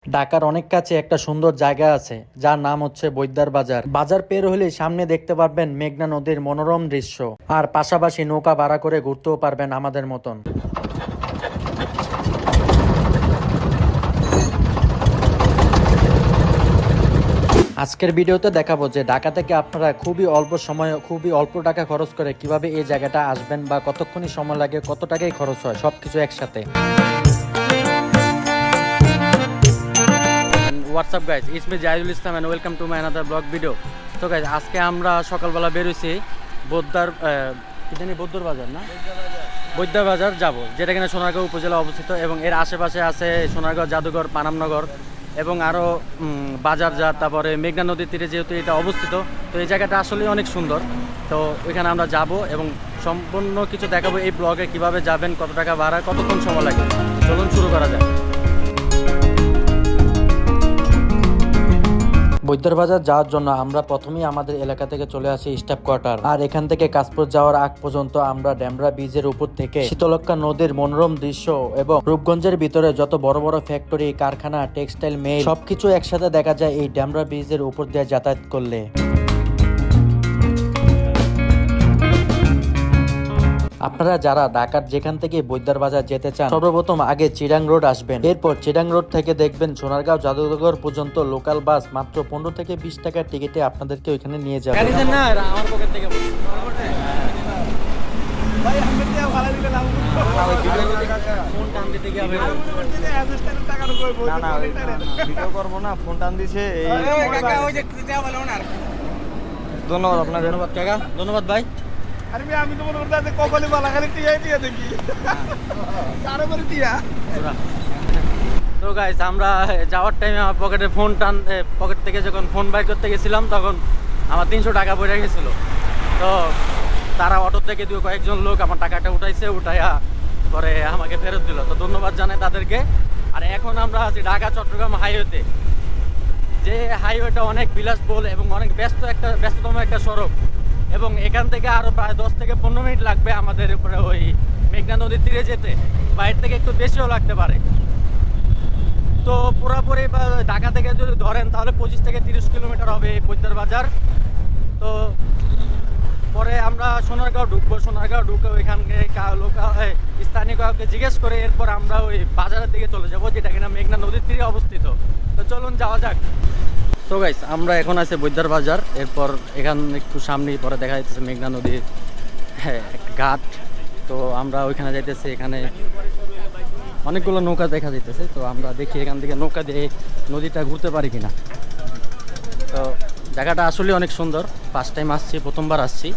ঢাকার অনেক কাছে একটা সুন্দর জায়গা আছে যার নাম হচ্ছে বৈদ্যার বাজার। বাজার পের হলে সামনে দেখতে পারবেন মেঘনা নদীর মনোরম দৃশ্য, আর পাশাপাশি নৌকা ভাড়া করে ঘুরতেও পারবেন আমাদের মতন। আজকের ভিডিওতে দেখাবো যে ঢাকা থেকে আপনারা খুবই অল্প সময়ে খুবই অল্প টাকা খরচ করে কিভাবে এই জায়গাটা আসবেন, বা কতক্ষণই সময় লাগে, কত টাকাই খরচ হয়, সবকিছু একসাথে। What's up guys, it's me Jayul Islam and welcome to my another vlog video. So guys, আজকে আমরা সকালবেলা বেরোইছি বৈদ্যার বাজার না বৈদ্যার বাজার যাব, যেটা কিনা সোনারগাঁও উপজেলা অবস্থিত এবং এর আশেপাশে আছে সোনারগাঁও জাদুঘর, পানামনগর এবং আরও বাজারজাত। তারপরে মেঘনা নদীর তীরে যেহেতু এটা অবস্থিত, তো এই জায়গাটা আসলে অনেক সুন্দর। তো ওইখানে আমরা যাব এবং সম্পূর্ণ কিছু দেখাবো এই ব্লগে, কিভাবে যাবেন, কত টাকা ভাড়া, কতক্ষণ সময় লাগে। চলুন শুরু করা যায়। বৈদ্যার বাজার যাওয়ার জন্য আমরা প্রথমেই আমাদের এলাকা থেকে চলে আসি স্টাফ কোয়ার্টার, আর এখান থেকে কাশপুর যাওয়ার আগ পর্যন্ত আমরা ড্যামরা ব্রিজের উপর থেকে শীতলক্ষ্যা নদীর মনোরম দৃশ্য এবং রূপগঞ্জের ভিতরে যত বড় বড় ফ্যাক্টরি, কারখানা, টেক্সটাইল মিল সবকিছু একসাথে দেখা যায় এই ড্যামরা ব্রিজের উপর দিয়ে যাতায়াত করলে। আপনারা যারা ঢাকার যেখান থেকে বৈদ্যার বাজার যেতে চান, সর্বপ্রথম আগে চিরাং রোড আসবেন। এরপর চিরাং রোড থেকে দেখবেন সোনারগাঁও জাদুঘর পর্যন্ত লোকাল বাস মাত্র 15 থেকে 20 টাকার টিকিটে আপনাদেরকে ওইখানে নিয়ে যাবে। ধন্যবাদ আপনাকে। ধন্যবাদ কাকা, ধন্যবাদ ভাই। আমি তো মনে করতে কপালে বালা খালি টিয়া দেখি তারপরে টিয়া। তো গাইস, আমরা যাওয়ার টাইমে আমার পকেট থেকে যখন ফোন বাইর করতে গেছিলাম, তখন আমার 300 টাকা পড়ে গেছিল। তো তারা অটো থেকে কয়েকজন লোক আমার টাকাটা উঠাইয়া পরে আমাকে ফেরত দিল। তো ধন্যবাদ জানাই তাদেরকে। আর এখন আমরা আছি ঢাকা চট্টগ্রাম হাইওয়েতে, যে হাইওয়েটা অনেক বিলাসবহুল এবং অনেক ব্যস্ততম একটা সড়ক, এবং এখান থেকে আরও প্রায় 10 থেকে 15 মিনিট লাগবে আমাদের উপরে ওই মেঘনা নদীর তীরে যেতে, বাইরে থেকে একটু বেশিও লাগতে পারে। তো পুরোপুরি ঢাকা থেকে যদি ধরেন তাহলে 25 থেকে 30 কিলোমিটার হবে এই বৈদ্যার বাজার। তো পরে আমরা সোনারগাঁও ঢুকে ওইখানে স্থানীয় কাউকে জিজ্ঞেস করে এরপর আমরা ওই বাজারের দিকে চলে যাবো, যেটা কিনা মেঘনা নদীর তীরে অবস্থিত। তো চলুন যাওয়া যাক। তো গাইস, আমরা এখন আছি বৈদ্যার বাজার। এরপর এখান একটু সামনেই পরে দেখা যাইতেছে মেঘনা নদীর একটা ঘাট। তো আমরা ওইখানে যাইতেছি, এখানে অনেকগুলো নৌকা দেখা যাইতেছে। তো আমরা দেখি এখান থেকে নৌকা দিয়ে নদীটা ঘুরতে পারি কিনা। তো জায়গাটা আসলে অনেক সুন্দর, ফার্স্ট টাইম আসছি, প্রথমবার আসছি।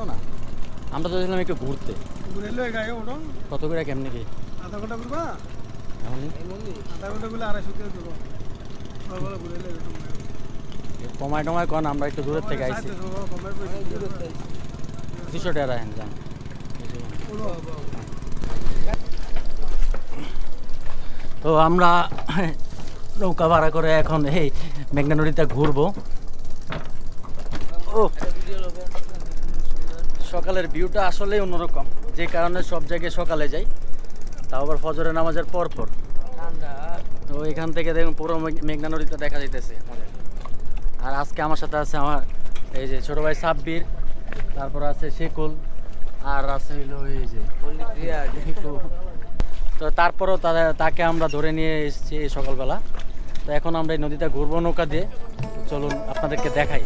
না, আমরা তো দেখলাম একটু ঘুরতে। কত করে কেমনি কি? আধা ঘন্টা ঘুরবা, আধা ঘন্টা ঘুরলে 250 টাকা দেবো। কমায় টমায় কন, আমরা একটু দূরের থেকে আইছি। 200 টাকা রাখেন যান। তো আমরা নৌকা ভাড়া করে এখন এই মেঘনা নদীতে ঘুরবো। ও, সকালের ভিউটা আসলেই অন্যরকম, যে কারণে সব জায়গায় সকালে যাই, তাও আবার ফজরের নামাজের পর। তো এখান থেকে দেখুন পুরো মেঘনা নদীটা দেখা যাইতেছে। আর আজকে আমার সাথে আছে আমার এই যে ছোট ভাই সাব্বির, তারপর আছে শেকুল, আর আছে হইলো এই যে তো তারপরও তাকে আমরা ধরে নিয়ে এসেছি সকালবেলা। তো এখন আমরা এই নদীটা ঘুরবো নৌকা দিয়ে। চলুন আপনাদেরকে দেখাই।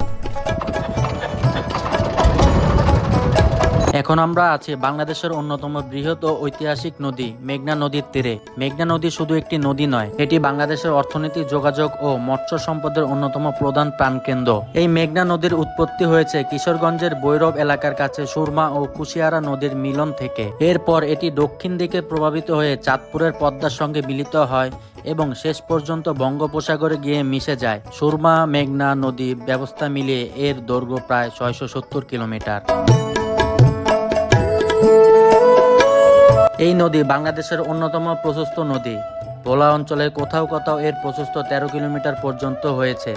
এখন আমরা আছি বাংলাদেশের অন্যতম বৃহৎ ও ঐতিহাসিক নদী মেঘনা নদীর তীরে। মেঘনা নদী শুধু একটি নদী নয়, এটি বাংলাদেশের অর্থনীতি, যোগাযোগ ও মৎস্য সম্পদের অন্যতম প্রধান প্রাণকেন্দ্র। এই মেঘনা নদীর উৎপত্তি হয়েছে কিশোরগঞ্জের ভৈরব এলাকার কাছে সুরমা ও কুশিয়ারা নদীর মিলন থেকে। এরপর এটি দক্ষিণ দিকে প্রভাবিত হয়ে চাঁদপুরের পদ্মার সঙ্গে মিলিত হয় এবং শেষ পর্যন্ত বঙ্গোপসাগরে গিয়ে মিশে যায়। সুরমা মেঘনা নদী ব্যবস্থা মিলিয়ে এর দৈর্ঘ্য প্রায় 670 কিলোমিটার। এই নদী বাংলাদেশের অন্যতম প্রশস্ত নদী। ভোলা অঞ্চলে কোথাও কোথাও এর প্রশস্ত 13 কিলোমিটার পর্যন্ত হয়েছে।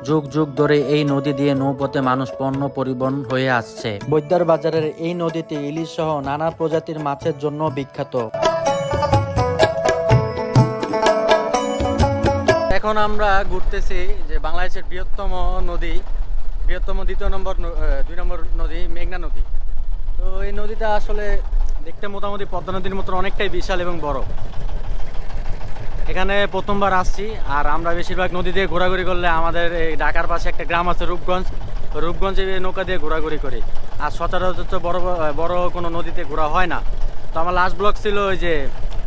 যুগ যুগ ধরে এই নদী দিয়ে নৌপথে মানুষ পণ্য পরিবহন হয়ে আসছে। বৈদ্যার বাজারের এই নদীতে ইলিশ সহ নানা প্রজাতির মাছের জন্য বিখ্যাত। এখন আমরা ঘুরতেছি যে বাংলাদেশের বৃহত্তম দুই নম্বর নদী মেঘনা নদী। তো এই নদীটা আসলে দেখতে মোটামুটি পদ্মা নদীর মতো অনেকটাই বিশাল এবং বড়। এখানে প্রথমবার আসছি, আর আমরা বেশিরভাগ নদী দিয়ে ঘোরাঘুরি করলে আমাদের এই ঢাকার পাশে একটা গ্রাম আছে রূপগঞ্জ, তো রূপগঞ্জে নৌকা দিয়ে ঘোরাঘুরি করি। আর সচরাচর বড় কোনো নদীতে ঘোরা হয় না। তো আমার লাস্ট ব্লগ ছিল ওই যে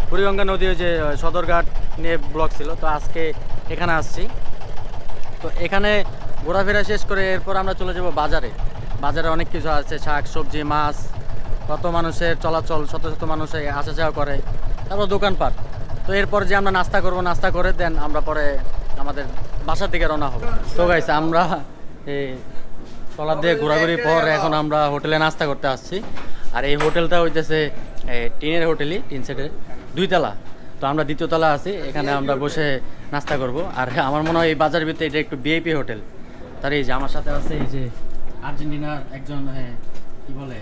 বুড়িগঙ্গা নদী, ওই যে সদরঘাট নিয়ে ব্লগ ছিল। তো আজকে এখানে আসছি। তো এখানে ঘোরাফেরা শেষ করে এরপর আমরা চলে যাব বাজারে। বাজারে অনেক কিছু আছে, শাক সবজি মাছ, কত মানুষের চলাচল, শত শত মানুষ আসা যাওয়া করে, তারপর দোকানপাট। তো এরপর যে আমরা নাস্তা করব, নাস্তা করে দেন আমরা পরে আমাদের বাসার দিকে রওনা হব। তো গাইস আমরা এই ট্রলার দিয়ে ঘোরাঘুরির পর এখন আমরা হোটেলে নাস্তা করতে আসছি। আর এই হোটেলটা হইতেছে টিনের হোটেলই, টিন সেটের 2 তলা। তো আমরা 2য় তলা আছি, এখানে আমরা বসে নাস্তা করব। আর আমার মনে হয় এই বাজারের ভিতরে এটা একটু ভিআইপি হোটেল। তার এই যে আমার সাথে আছে এই যে আর্জেন্টিনার একজন কি বলে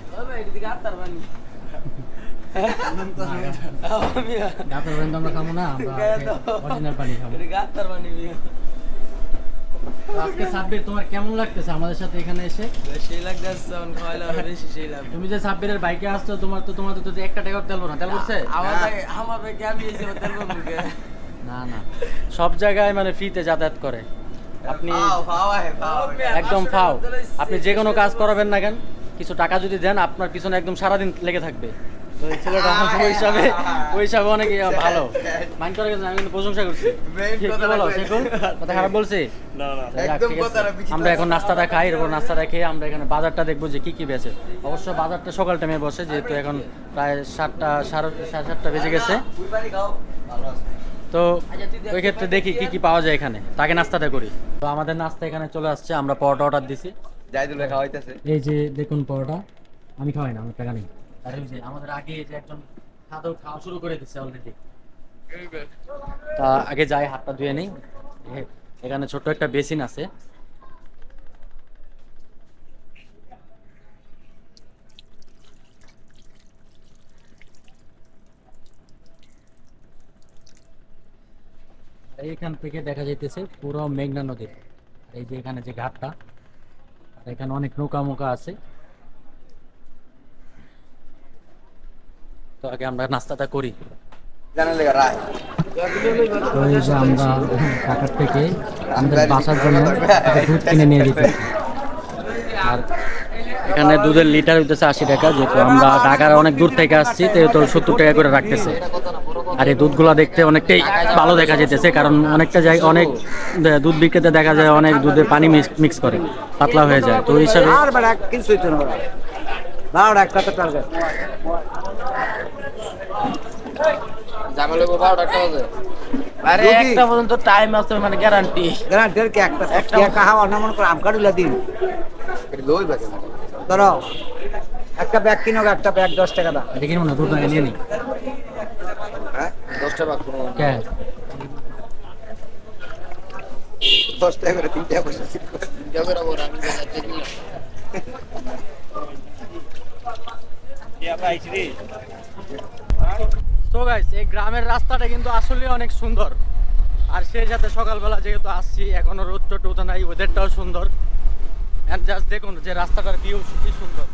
আমরা খাবো না, আমরা অরিজিনাল পানি খাবো। আজকে সাব্বির, তোমার কেমন লাগতেছে আমাদের সাথে এখানে এসে? সেই লাগতেছে, এখন খাওয়াইলে আরো বেশি সেই লাগবে। তুমি যে সাব্বিরের বাইকে আসছো, তোমার তো 1 টাকাও তেল ভরো না, তেল ভরছে? আমার ভাই আমি এসে তেল মুখে না না, সব জায়গায় মানে ফ্রিতে যাতায়াত করে। আপনি একদম ফাও, আপনি যে কোনো কাজ করাবেন না কেন, কিছু টাকা যদি দেন আপনার পিছনে একদম সারাদিন লেগে থাকবে। তো এই ছেলেটা ওই হিসাবে অনেক ভালো মাইন্ড করে গেছে, আমি কিন্তু প্রশংসা করছি। বলো সেগুন কথা খারাপ বলছি? আমরা এখন নাস্তাটা খাই, এরপর নাস্তাটা খেয়ে আমরা এখানে বাজারটা দেখবো যে কি বেচে। অবশ্য বাজারটা সকাল টাইমে বসে, যেহেতু এখন প্রায় 7টা বেজে গেছে। তো ওই ক্ষেত্রে দেখি কি পাওয়া যায় এখানে, তাকে নাস্তাটা করি। তো আমাদের নাস্তা এখানে চলে আসছে, আমরা পরোটা অর্ডার দিছি। এই যে দেখুন পরোটা, আমি খাওয়াই না, আমার টাকা নেই। আর এই যে আমাদের আগে যে একজন খাওয়া শুরু করে দিচ্ছে অলরেডি। তা আগে যাই, হাতটা ধুয়ে নেই। এখানে ছোট্ট একটা বেসিন আছে। এইখান থেকে দেখা যাইতেছে পুরো মেঘনা নদী। এই যে এখানে যে ঘাটটা, এখানে অনেক নৌকা আছে। তো আগে আমরা নাস্তাটা করি। তো এই যে আমরা ঢাকার থেকে আমাদের বাসার জন্য দুধ কিনে নিয়ে যেতেছি। আর এখানে দুধের লিটার হইতেছে 80 টাকা, যেহেতু আমরা ঢাকার অনেক দূর থেকে আসছি, তো 70 টাকা করে রাখতেছে। আর এই দুধগুলা দেখতে অনেকটাই ভালো দেখা যেতেছে, কারণ অনেকটা জায়গায় অনেক দুধ বিক্রেতা দেখা যায় অনেক দুধে পানি মিক্স করে, পাতলা হয়ে যায়। তো ওই হিসাবে একটা পর্যন্ত টাইম আছে, মানে গ্যারান্টি কি একটা খাওয়া অন্য মনে করে আম কাটুলা দিন ধরো একটা ব্যাগ কিনো, একটা ব্যাগ 10 টাকা দাম। দেখি মনে দুধ নিয়ে নি 10 টাকা 10 টাকা করে 3 টাকা পয়সা তো গাইস, এই গ্রামের রাস্তাটা কিন্তু আসলে অনেক সুন্দর। আর সেই সাথে সকালবেলা যেহেতু আসছি, এখনো রোদ টোদ ওঠে নাই, ওয়েদারটাও সুন্দর। এন্ড জাস্ট দেখুন যে রাস্তাটার ভিউ কি সুন্দর।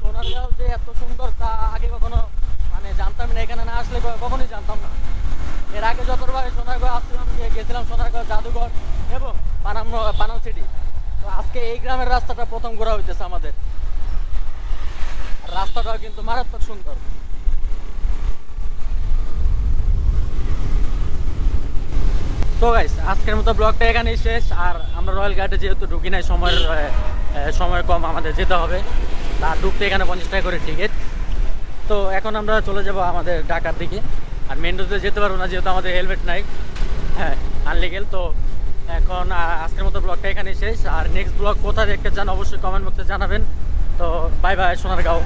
সোনারগাঁও যে এত সুন্দর তা আগে কখনো মানে জানতাম না, এখানে না আসলে কখনোই জানতাম না। এর আগে যতবার সোনারগাঁও আসছিলাম, গেছিলাম সোনারগাঁও জাদুঘর এবং পানাম সিটি। তো আজকে এই গ্রামের রাস্তাটা প্রথম ঘোরা হইতেছে আমাদের। রাস্তাটাও কিন্তু মারাত্মক সুন্দর। তো গাইস, আজকের মতো ব্লগটা এখানেই শেষ। আর আমরা রয়্যাল গার্ডে যেহেতু ঢুকি নাই, সময় কম, আমাদের যেতে হবে। আর ঢুকতে এখানে 50 টাকা করে টিকিট। তো এখন আমরা চলে যাব আমাদের ঢাকার দিকে। আর মেন রোডে যেতে পারবো না, যেহেতু আমাদের হেলমেট নাই, হ্যাঁ আনলিগেল। তো এখন আজকের মতো ব্লগটা এখানেই শেষ। আর নেক্সট ব্লগ কোথায় দেখতে চান অবশ্যই কমেন্ট বক্সে জানাবেন। তো বাই বাই সোনারগাঁও।